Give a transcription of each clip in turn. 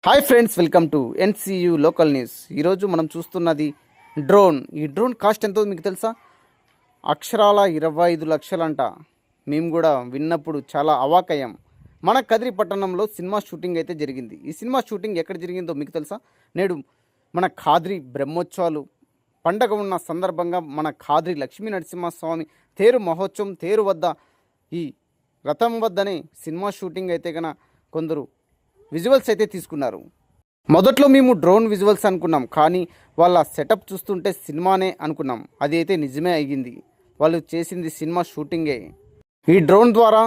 Hi friends, welcome to NCU local news. ఈరోజు మనం చూస్తున్నది డ్రోన్. ఈ డ్రోన్ కాస్ట్ ఎంతో మీకు తెలుసా? అక్షరాల 25 లక్షలంట. మేము కూడా విన్నప్పుడు చాలా అవాకయ్యాం. మన కదిరి పట్టణంలో సినిమా షూటింగ్ అయితే జరిగింది. ఈ సినిమా షూటింగ్ ఎక్కడ జరిగిందో మీకు తెలుసా? నేడు మన ఖాద్రి బ్రహ్మోత్సవాలు పండగ ఉన్న సందర్భంగా మన ఖాద్రి లక్ష్మీ నరసింహస్వామి తేరు మహోత్సవం తేరు వద్ద ఈ రథం వద్దనే సినిమా షూటింగ్ అయితే కన కొందరు విజువల్స్ అయితే తీసుకున్నారు. మొదట్లో మేము డ్రోన్ విజువల్స్ అనుకున్నాం, కానీ వాళ్ళ సెటప్ చూస్తుంటే సినిమానే అనుకున్నాం. అది అయితే నిజమే అయ్యింది. వాళ్ళు చేసింది సినిమా షూటింగే. ఈ డ్రోన్ ద్వారా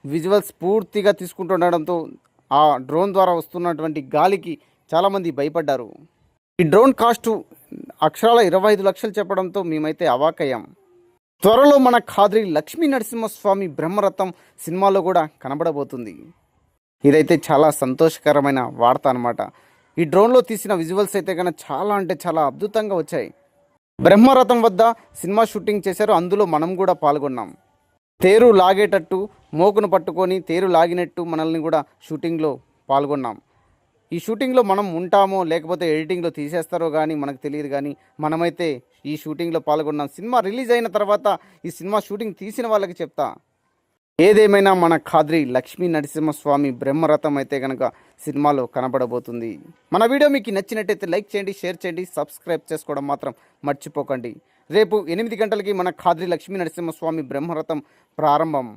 విజువల్స్ పూర్తిగా తీసుకుంటుండడంతో ఆ డ్రోన్ ద్వారా వస్తున్నటువంటి గాలికి చాలామంది భయపడ్డారు. ఈ డ్రోన్ కాస్టు అక్షరాల 25 లక్షలు చెప్పడంతో మేమైతే అవాకయ్యాం. త్వరలో మన ఖాద్రి లక్ష్మీ నరసింహస్వామి బ్రహ్మరథం సినిమాలో కూడా కనబడబోతుంది. ఇదైతే చాలా సంతోషకరమైన వార్త అనమాట. ఈ డ్రోన్లో తీసిన విజువల్స్ అయితే కనుక చాలా అంటే చాలా అద్భుతంగా వచ్చాయి. బ్రహ్మరథం వద్ద సినిమా షూటింగ్ చేశారు, అందులో మనం కూడా పాల్గొన్నాం. తేరు లాగేటట్టు మోకును పట్టుకొని తేరు లాగినట్టు మనల్ని కూడా షూటింగ్లో పాల్గొన్నాం. ఈ షూటింగ్లో మనం ఉంటామో లేకపోతే ఎడిటింగ్లో తీసేస్తారో కానీ మనకు తెలియదు, కానీ మనమైతే ఈ షూటింగ్లో పాల్గొన్నాం. సినిమా రిలీజ్ అయిన తర్వాత ఈ సినిమా షూటింగ్ తీసిన వాళ్ళకి చెప్తా. ఏదేమైనా మన ఖాద్రి లక్ష్మీ నరసింహస్వామి బ్రహ్మరథం అయితే కనుక సినిమాలో కనబడబోతుంది. మన వీడియో మీకు నచ్చినట్టయితే లైక్ చేయండి, షేర్ చేయండి, సబ్స్క్రైబ్ చేసుకోవడం మాత్రం మర్చిపోకండి. రేపు 8 గంటలకి మన ఖాద్రి లక్ష్మీ నరసింహస్వామి బ్రహ్మరథం ప్రారంభం.